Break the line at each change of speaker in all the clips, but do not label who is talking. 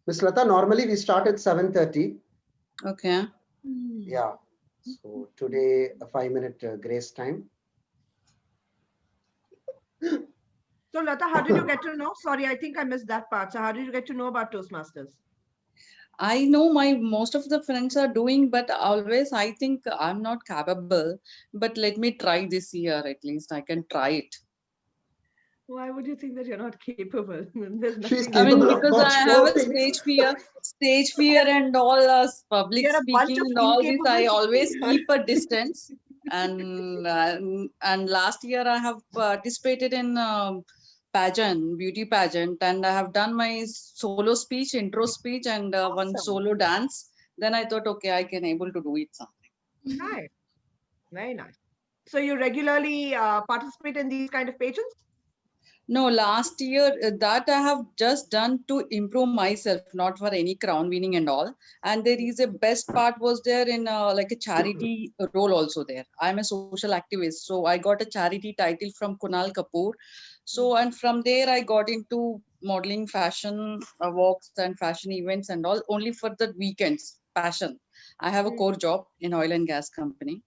Miss Lata, normally we start at 7:30.
Okay.
Yeah. So today a 5-minute grace time.
So Lata, how did you get to know? Sorry, I think I missed that part. So how did you get to know about Toastmasters?
I know my most of the friends are doing, but always I think I'm not capable. But let me try this year at least. I can try it.
Why would you think that you're not capable? There's
She's
nothing.
I mean,
capable of
because I
much
have
more
a
things.
stage fear, and all public
You're a bunch
speaking
of
and all this.
incapable
I always
people.
keep a distance. And last year I have participated in beauty pageant, and I have done my solo speech, intro speech, and one
Awesome.
solo dance. Then I thought, okay, I can able to do it something.
Nice. Very nice. So you regularly participate in these kind of pageants?
No, last year that I have just done to improve myself, not for any crown winning and all. And there is a best part was there in like a charity role also there. I'm a social activist, so I got a charity title from Kunal Kapoor. So and from there I got into modeling, fashion walks and fashion events and all only for the weekends. Passion. I have a core job in oil and gas company.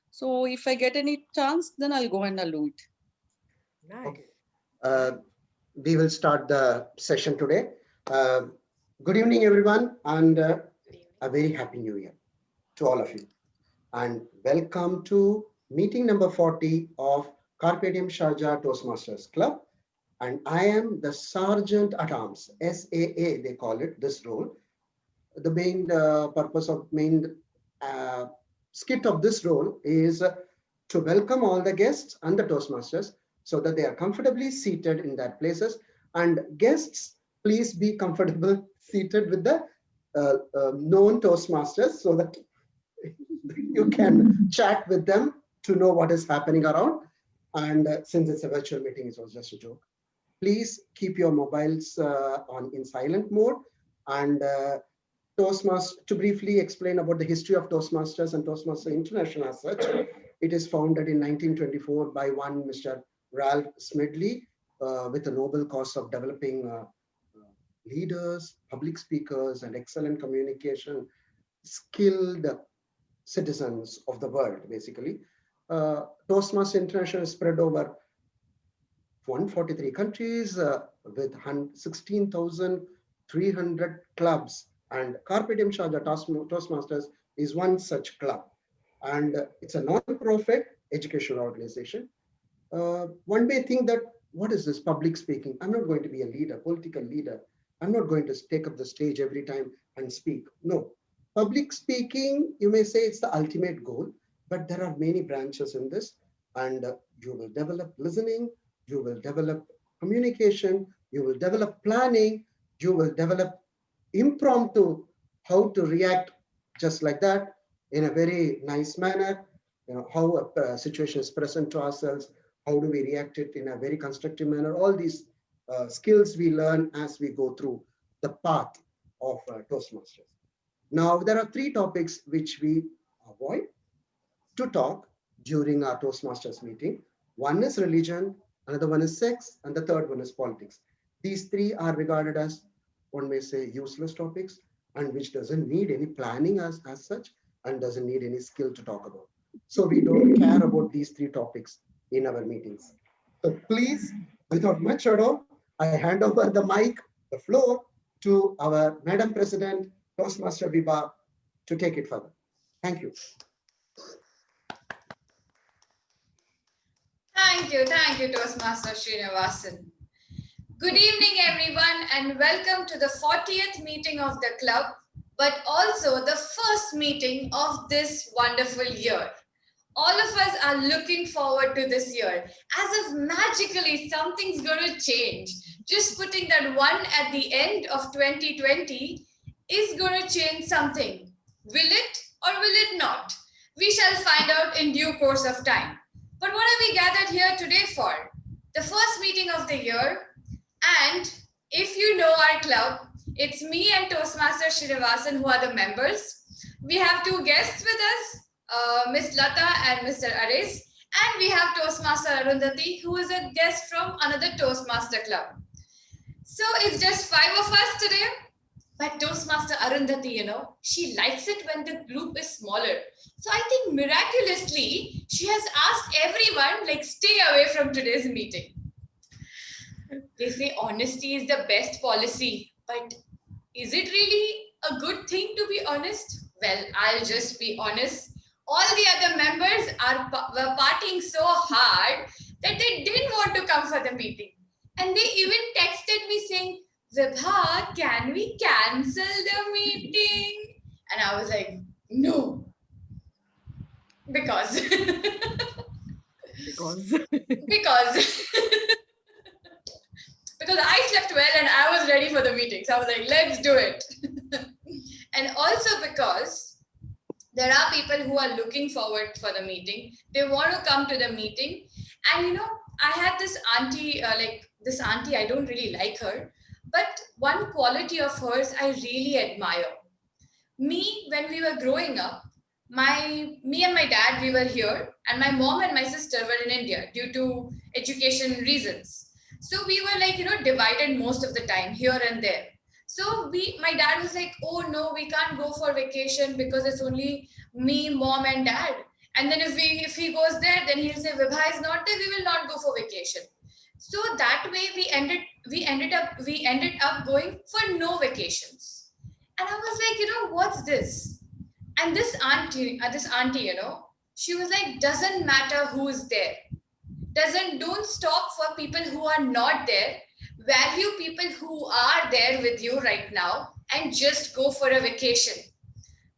So if I get any chance, then I'll go and I'll do it.
Nice.
Okay. Uh, we will start the session today. Uh, good evening, everyone, and a very happy new year to all of you. And welcome to meeting number 40 of Carpe Diem Sharjah Toastmasters Club. And I am the Sergeant at Arms, SAA, they call it, this role. The main main uh, skit of this role is to welcome all the guests and the Toastmasters so that they are comfortably seated in their places. And guests, please be comfortable seated with the known Toastmasters so that you can chat with them to know what is happening around. And since it's a virtual meeting, it was just a joke. Please keep your mobiles on in silent mode. And Toastmasters, to briefly explain about the history of Toastmasters and Toastmasters International as such, it is founded in 1924 by one Mr. Ralph Smedley with a noble cause of developing leaders, public speakers, and excellent communication, skilled citizens of the world, basically. Toastmasters International is spread over 143 countries with 16,300 clubs, and Carpe Diem Sharjah Toastmasters is one such club, and it's a non-profit educational organization. One may think that, what is this public speaking? I'm not going to be a leader, political leader. I'm not going to take up the stage every time and speak. No, public speaking, you may say it's the ultimate goal, but there are many branches in this, and you will develop listening, you will develop communication, you will develop planning, you will develop impromptu, how to react just like that in a very nice manner, how a situation is present to ourselves, how do we react it in a very constructive manner. All these skills we learn as we go through the path of Toastmasters. Now, there are three topics which we avoid to talk during our Toastmasters meeting. One is religion, another one is sex, and the third one is politics. These three are regarded as, one may say, useless topics, and which doesn't need any planning as such, and doesn't need any skill to talk about. So we don't care about these three topics in our meetings. So please, without much ado, I hand over the mic, the floor, to our Madam President, Toastmaster Vibha, to take it further. Thank you.
Thank you, Toastmaster Srinivasan. Good evening, everyone, and welcome to the 40th meeting of the club, but also the first meeting of this wonderful year. All of us are looking forward to this year, as if magically something's going to change. Just putting that one at the end of 2020 is going to change something. Will it or will it not? We shall find out in due course of time. But what are we gathered here today for? The first meeting of the year. And if you know our club, it's me and Toastmaster Srinivasan who are the members. We have two guests with us, Miss Lata and Mr. Aris. And we have Toastmaster Arundhati, who is a guest from another Toastmaster club. So it's just 5 of us today. Arundhati, she likes it when the group is smaller. So I think miraculously, she has asked everyone, like, stay away from today's meeting. They say honesty is the best policy, but is it really a good thing to be honest? Well, I'll just be honest. All the other members were partying so hard that they didn't want to come for the meeting. And they even texted me saying, Vibha, can we cancel the meeting? And I was like, no, because
Because
because because I slept well and I was ready for the meeting. So I was like, let's do it. And also because there are people who are looking forward for the meeting. They want to come to the meeting. And I had this auntie, I don't really like her, but one quality of hers I really admire. Me, when we were growing up, me and my dad, we were here, and my mom and my sister were in India due to education reasons. So we were like, divided most of the time here and there. So my dad was like, oh no, we can't go for vacation because it's only me, mom, and dad. And then if he goes there, then he'll say, Vibha is not there, we will not go for vacation. So that way we ended up going for no vacations. And I was like, what's this? And this auntie, she was like, doesn't matter who's there. Don't stop for people who are not there. Value people who are there with you right now and just go for a vacation.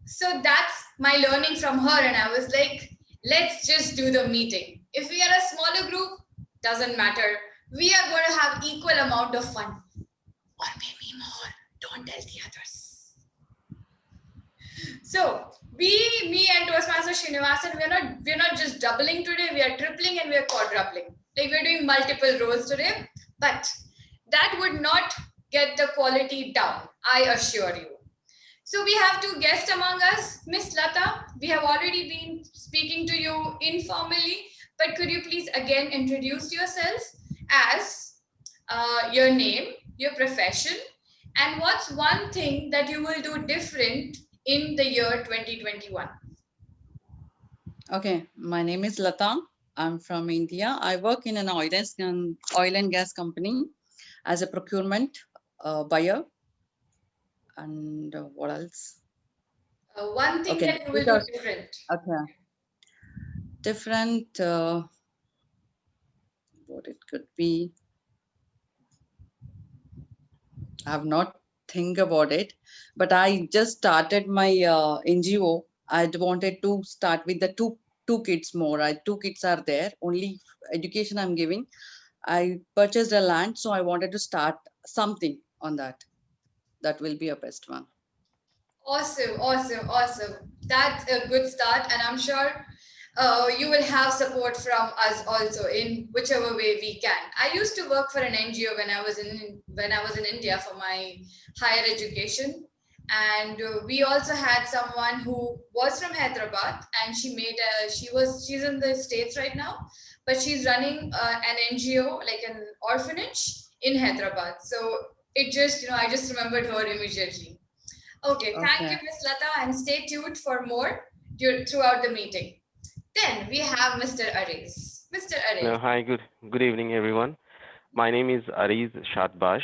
So that's my learning from her. And I was like, let's just do the meeting. If we are a smaller group, doesn't matter. We are going to have equal amount of fun. Or maybe more. Don't tell the others. So me and Toastmaster Srinivasan, we're not just doubling today, we are tripling and we are quadrupling. Like we're doing multiple roles today, but that would not get the quality down, I assure you. So we have two guests among us. Miss Lata, we have already been speaking to you informally, but could you please again introduce yourselves as your name, your profession, and what's one thing that you will do different in the year 2021?
Okay, my name is Lata. I'm from India. I work in an oil and gas company as a procurement buyer. And what else?
One thing
Okay,
that you will do different.
Okay. Different, what it could be. I have not think about it, but I just started my NGO. I wanted to start with the two kids more. Two kids are there. Only education I'm giving. I purchased a land, so I wanted to start something on that. That will be a best one.
Awesome. That's a good start, and I'm sure you will have support from us also in whichever way we can. I used to work for an NGO when I was in India for my higher education, and we also had someone who was from Hyderabad, and she's in the States right now, but she's running an NGO, like an orphanage in Hyderabad. So it just I just remembered her immediately. Okay, thank you, Ms. Lata, and stay tuned for more throughout the meeting. Then we have Mr. Ares. Mr. Ares.
Hi, good evening, everyone. My name is Ariz Shatbash.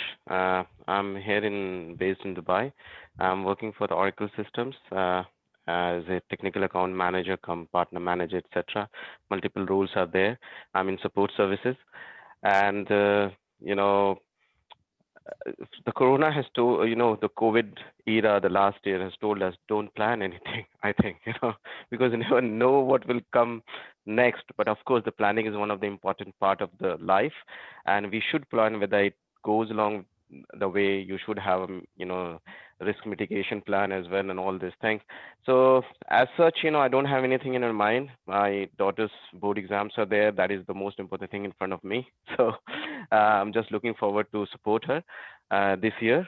I'm based in Dubai. I'm working for the Oracle Systems as a technical account manager, partner manager, etc. Multiple roles are there. I'm in support services, and the corona has told, the COVID era, the last year has told us, don't plan anything. I think, because you never know what will come next. But of course, the planning is one of the important part of the life, and we should plan whether it goes along the way. You should have, risk mitigation plan as well, and all these things. So as such, I don't have anything in my mind. My daughter's board exams are there. That is the most important thing in front of me. So I'm just looking forward to support her this year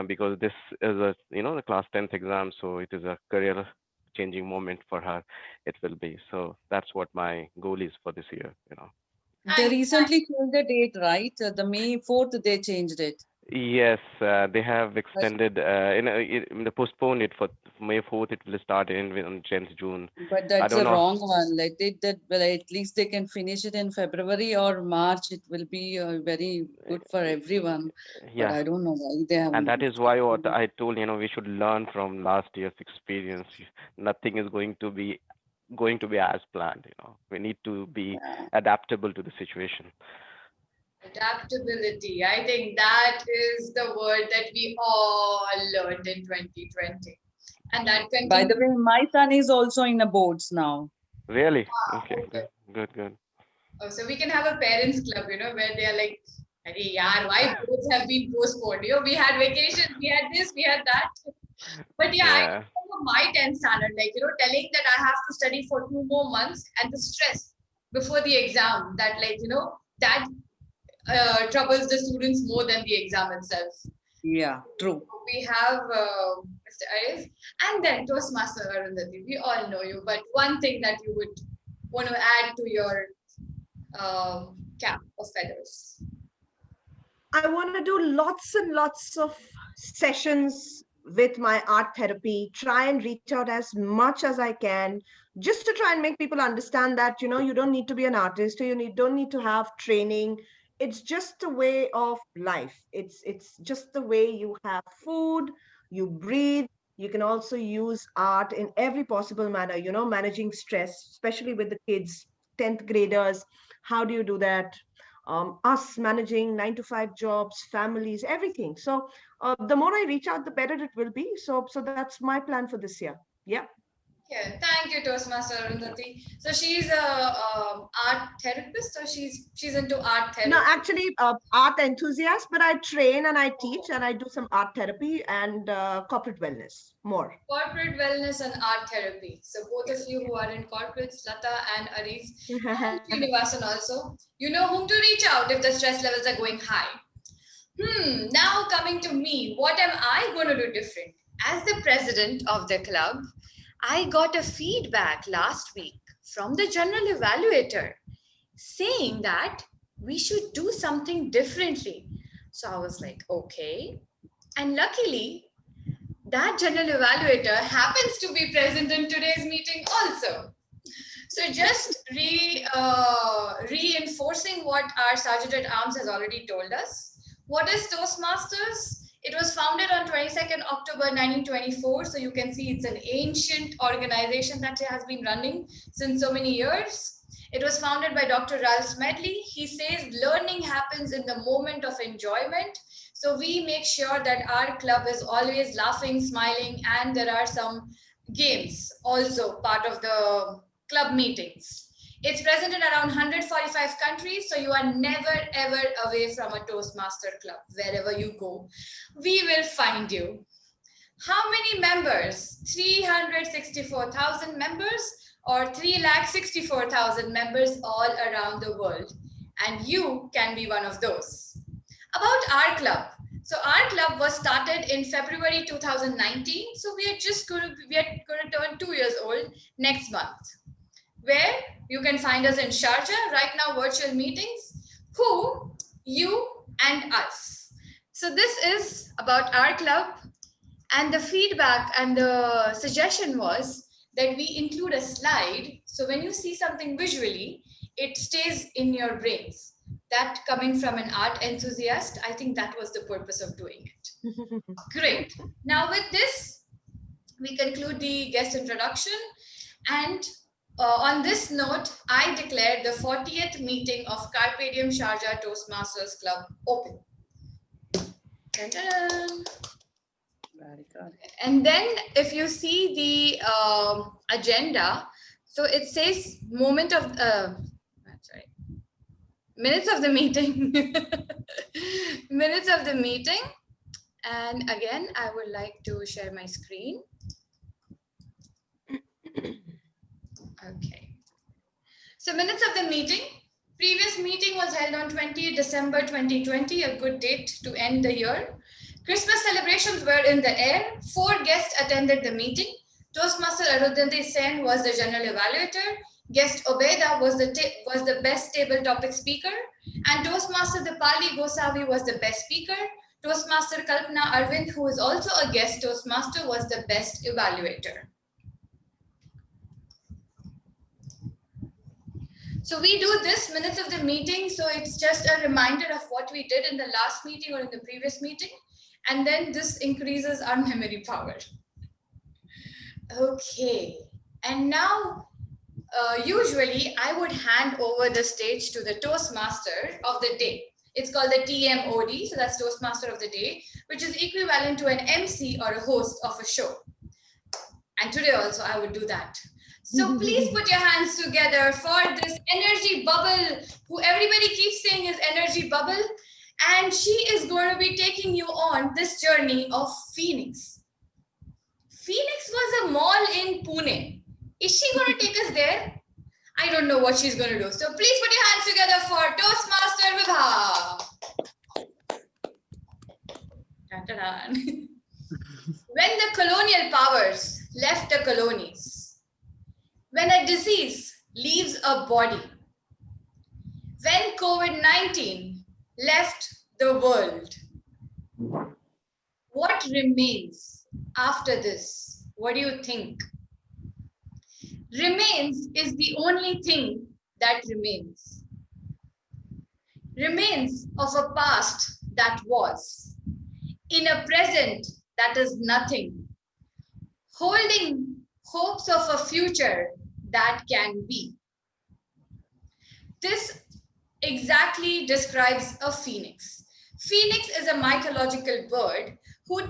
because this is the class 10th exam. So it is a career changing moment for her. It will be. So that's what my goal is for this year.
They recently changed the date, right? The May 4th, they changed it.
Yes, they have extended, they postponed it for May 4th. It will start on 10th June.
But
I
that's
don't
a
know.
wrong one. Like they did, well, at least they can finish it in February or March. It will be very good for everyone. But
Yeah,
I don't know why they have.
and that is why what I told, we should learn from last year's experience. Nothing is going to be as planned. We need to be
Yeah.
adaptable to the situation.
Adaptability. I think that is the word that we all learned in 2020. And that
By the
continues.
way, my son is also in the boards now.
Really? Okay,
Wow,
good,
okay.
good, good.
Oh, so we can have a parents club, where they are like, "Arey yaar, why both have been postponed? We had vacation, we had this, we had that." But yeah, I
Yeah.
remember my 10th standard, telling that I have to study for 2 more months and the stress before the exam that troubles the students more than the exam itself.
Yeah, true.
We have Mr. Arif and then Toastmaster Arundhati. We all know you, but one thing that you would want to add to your cap of feathers.
I want to do lots and lots of sessions with my art therapy, try and reach out as much as I can, just to try and make people understand that, you don't need to be an artist, or don't need to have training. It's just a way of life. It's just the way you have food, you breathe. You can also use art in every possible manner, managing stress, especially with the kids, 10th graders. How do you do that? Us managing 9 to 5 jobs, families, everything. So the more I reach out, the better it will be. So that's my plan for this year. Yeah.
Yeah, thank you, Toastmaster
Yeah.
Arundhati. So she's a art therapist, or she's into art
No,
therapy.
actually, art enthusiast, but I train and I teach and I do some art therapy and corporate wellness more.
Corporate wellness and art therapy. So both of
Yes,
you
yes.
who are in corporates, Lata and Arif, and Srinivasan also, you know whom to reach out if the stress levels are going high. Now coming to me, what am I going to do different? As the president of the club, I got a feedback last week from the general evaluator saying that we should do something differently. So I was like, okay. And luckily, that general evaluator happens to be present in today's meeting also. So just reinforcing what our Sergeant at Arms has already told us. What is Toastmasters? It was founded on 22nd October 1924. So you can see it's an ancient organization that has been running since so many years. It was founded by Dr. Ralph Smedley. He says learning happens in the moment of enjoyment. So we make sure that our club is always laughing, smiling, and there are some games also part of the club meetings. It's present in around 145 countries, so you are never ever away from a Toastmaster club. Wherever you go, we will find you. How many members? 364,000 members or 3,64,000 members all around the world. And you can be one of those. About our club. So our club was started in February 2019. So we are going to turn 2 years old next month, where you can find us in Sharjah, right now virtual meetings, who, you and us. So this is about our club, and the feedback and the suggestion was that we include a slide. So when you see something visually, it stays in your brains. That coming from an art enthusiast, I think that was the purpose of doing it. Great. Now with this, we conclude the guest introduction. And on this note, I declare the 40th meeting of Carpe Diem Sharjah Toastmasters Club open. Dun-dun-dun.
Very good.
And then if you see the agenda, so it says minutes of the meeting. Minutes of the meeting. And again, I would like to share my screen. Okay. So minutes of the meeting. Previous meeting was held on 20 December 2020, a good date to end the year. Christmas celebrations were in the air. 4 guests attended the meeting. Toastmaster Arundhati Sen was the general evaluator. Guest Obeda was the best table topic speaker. And Toastmaster Dipali Gosavi was the best speaker. Toastmaster Kalpana Arvind, who is also a guest Toastmaster, was the best evaluator. So we do this minutes of the meeting. So it's just a reminder of what we did in the last meeting or in the previous meeting. And then this increases our memory power. Okay. And now, usually I would hand over the stage to the Toastmaster of the day. It's called the TMOD. So that's Toastmaster of the day, which is equivalent to an MC or a host of a show. And today also I would do that. So please put your hands together for this energy bubble, who everybody keeps saying is energy bubble. And she is going to be taking you on this journey of Phoenix. Phoenix was a mall in Pune. Is she going to take us there? I don't know what she's going to do. So please put your hands together for Toastmaster Vibha. Dun, dun, dun. When the colonial powers left the colonies, when a disease leaves a body, when COVID-19 left the world, what remains after this? What do you think? Remains is the only thing that remains. Remains of a past that was, in a present that is nothing, holding hopes of a future that can be. This exactly describes a phoenix. Phoenix is a mythological bird who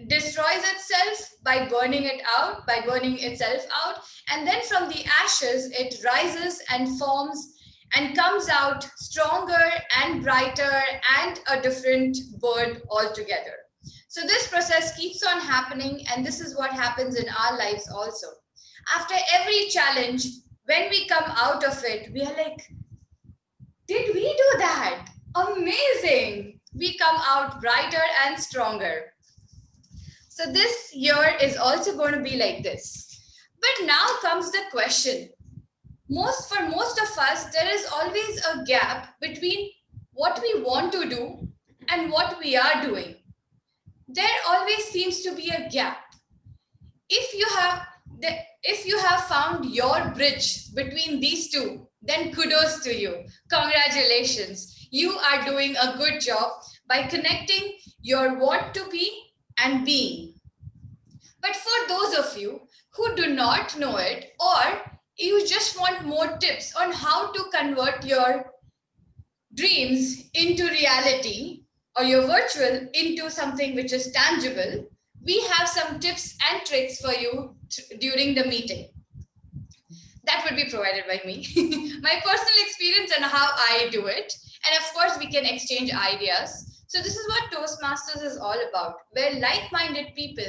destroys itself by burning itself out, and then from the ashes it rises and forms and comes out stronger and brighter and a different bird altogether. So this process keeps on happening, and this is what happens in our lives also. After every challenge, when we come out of it, we are like, did we do that? Amazing! We come out brighter and stronger. So this year is also going to be like this. But now comes the question. For most of us, there is always a gap between what we want to do and what we are doing. There always seems to be a gap. If you have found your bridge between these two, then kudos to you. Congratulations. You are doing a good job by connecting your want to be and being. But for those of you who do not know it, or you just want more tips on how to convert your dreams into reality, or your virtual into something which is tangible, we have some tips and tricks for you during the meeting. That would be provided by me, my personal experience and how I do it. And of course, we can exchange ideas. So this is what Toastmasters is all about, where like-minded people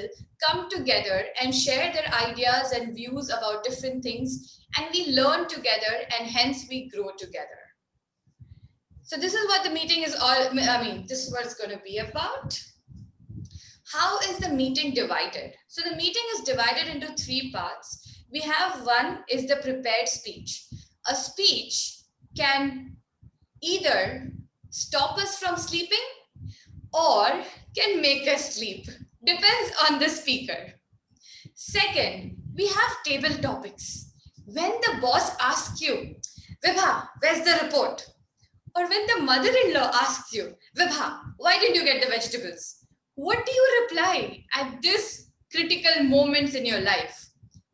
come together and share their ideas and views about different things, and we learn together, and hence we grow together. So this is what the meeting is this is what it's going to be about. How is the meeting divided? So the meeting is divided into 3 parts. We have one is the prepared speech. A speech can either stop us from sleeping or can make us sleep. Depends on the speaker. Second, we have table topics. When the boss asks you, Vibha, where's the report? Or when the mother-in-law asks you, Vibha, why didn't you get the vegetables? What do you reply at this critical moments in your life?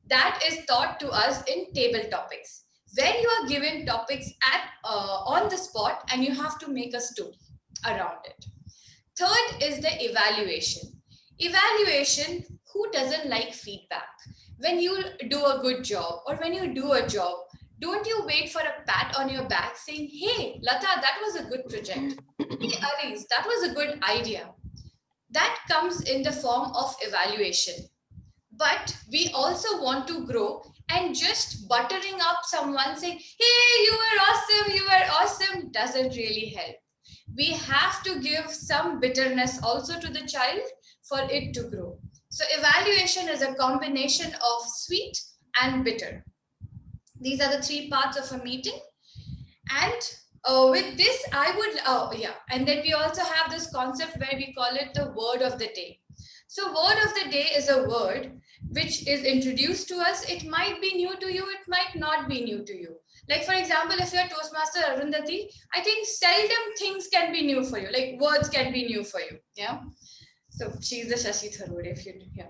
That is taught to us in table topics, where you are given topics on the spot and you have to make a story around it. Third is the evaluation. Evaluation, who doesn't like feedback? When you do a good job or when you do a job, don't you wait for a pat on your back saying, hey, Lata, that was a good project. Hey, Aris, that was a good idea. That comes in the form of evaluation. But we also want to grow, and just buttering up someone saying, hey, you were awesome, doesn't really help. We have to give some bitterness also to the child for it to grow. So evaluation is a combination of sweet and bitter. These are the 3 parts of a meeting. And With this, I would, oh yeah, and then we also have this concept where we call it the word of the day. So, word of the day is a word which is introduced to us. It might be new to you, it might not be new to you. Like, for example, if you're Toastmaster Arundhati, I think seldom things can be new for you, like words can be new for you. Yeah. So, she's the Shashi Tharoor, if you, yeah,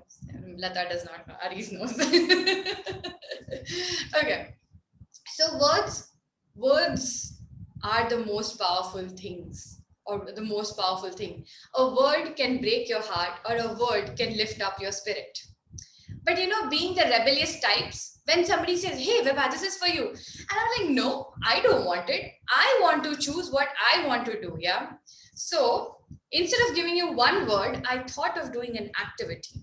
Lata does not know, Aris knows. Okay. So, words are the most powerful things, or the most powerful thing. A word can break your heart, or a word can lift up your spirit. But being the rebellious types, when somebody says, "Hey, Vibha, this is for you," and I'm like, "No, I don't want it. I want to choose what I want to do." Yeah. So instead of giving you one word, I thought of doing an activity.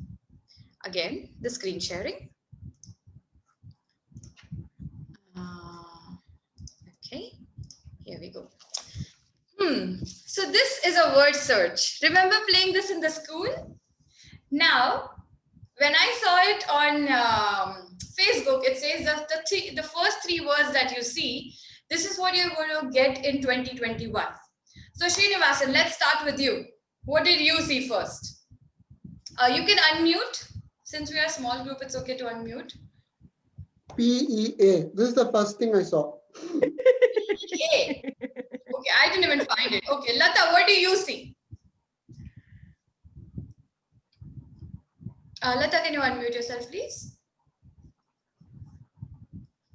Again, the screen sharing. Okay, here we go. So this is a word search. Remember playing this in the school? Now, when I saw it on Facebook, it says that the first three words that you see, this is what you're going to get in 2021. So Srinivasan, let's start with you. What did you see first? You can unmute. Since we are a small group, it's okay to unmute.
PEA. This is the first thing I saw.
PEA. Okay, I didn't even find it. Okay, Lata, what do you see? Lata, can you unmute yourself, please?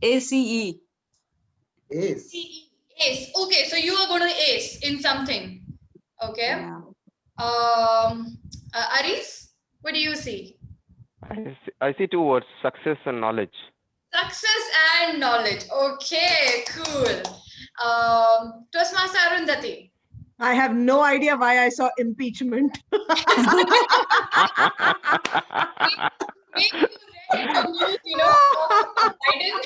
ACE.
Ace.
Ace. Okay, so you are going to ace in something. Okay.
Yeah.
Aris, what do you see?
I see two words: success and knowledge.
Success and knowledge. Okay, cool. Toastmaster Arundhati.
I have no idea why I saw impeachment.
Maybe you read it on news, Biden.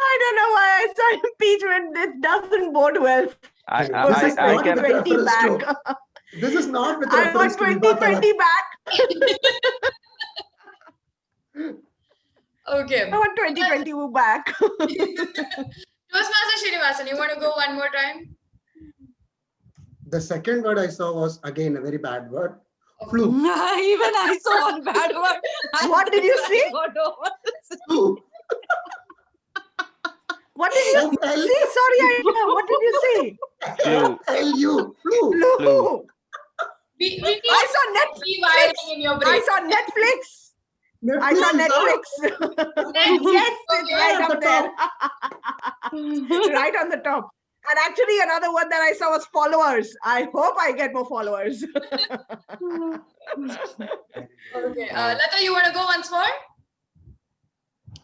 I don't know why I saw impeachment. It doesn't bode well.
I
This is
I
not
can.
with
2020
reference
back.
to. This is not with
I
reference
want
to Vibha Talak.
2020 back.
Okay.
I want 2020 back.
Toastmaster Srinivasan, you want to go one more time?
The second word I saw was again a very bad word.
Okay.
Flu.
Even I saw one bad word.
What did you see?
Flu.
What did you see? Sorry, what did you see?
Flu.
F-L-U. Flu.
Flu.
We need
I saw Netflix.
rewiring in your brain.
I saw Netflix. I saw Netflix. Yes, it's right up there. Right on the top. And actually, another one that I saw was followers. I hope I get more followers.
Okay. Lata, you want to go once more?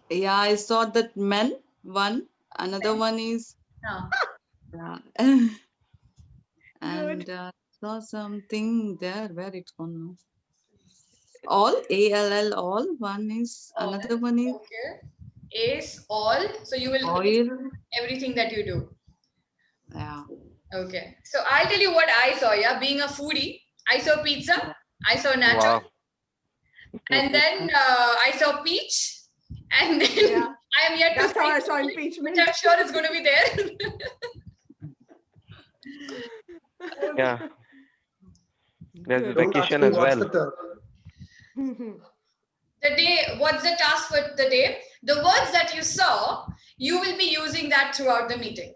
Yeah, I saw that men one. Another one is
No.
and saw something there where it's gone now. All ALL all. One is another one is
Okay. Ace, all. So you will
oil.
everything that you do.
Yeah.
Okay. So I'll tell you what I saw. Yeah, being a foodie, I saw pizza. I saw nacho.
Wow.
And then I saw peach. And then
Yeah.
I am yet
That's
to
how I
see
saw
chili,
impeachment.
which I'm sure is going to be there.
Yeah. There's
Good.
Don't ask
vacation
me
as
what's
well.
the term.
The day, what's the task for the day? The words that you saw, you will be using that throughout the meeting.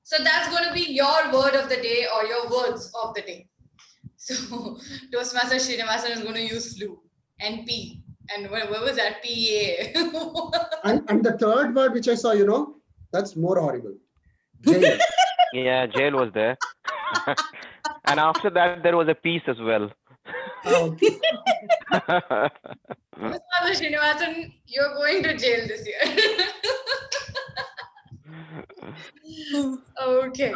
So that's going to be your word of the day or your words of the day. So Toastmaster Srinivasan is going to use flu and P. And what was that? PA.
And the third word which I saw, that's more horrible. Jail.
Yeah, jail was there. And after that, there was a peace as well.
Okay.
Toastmaster Srinivasan, you're going to jail this year. Okay.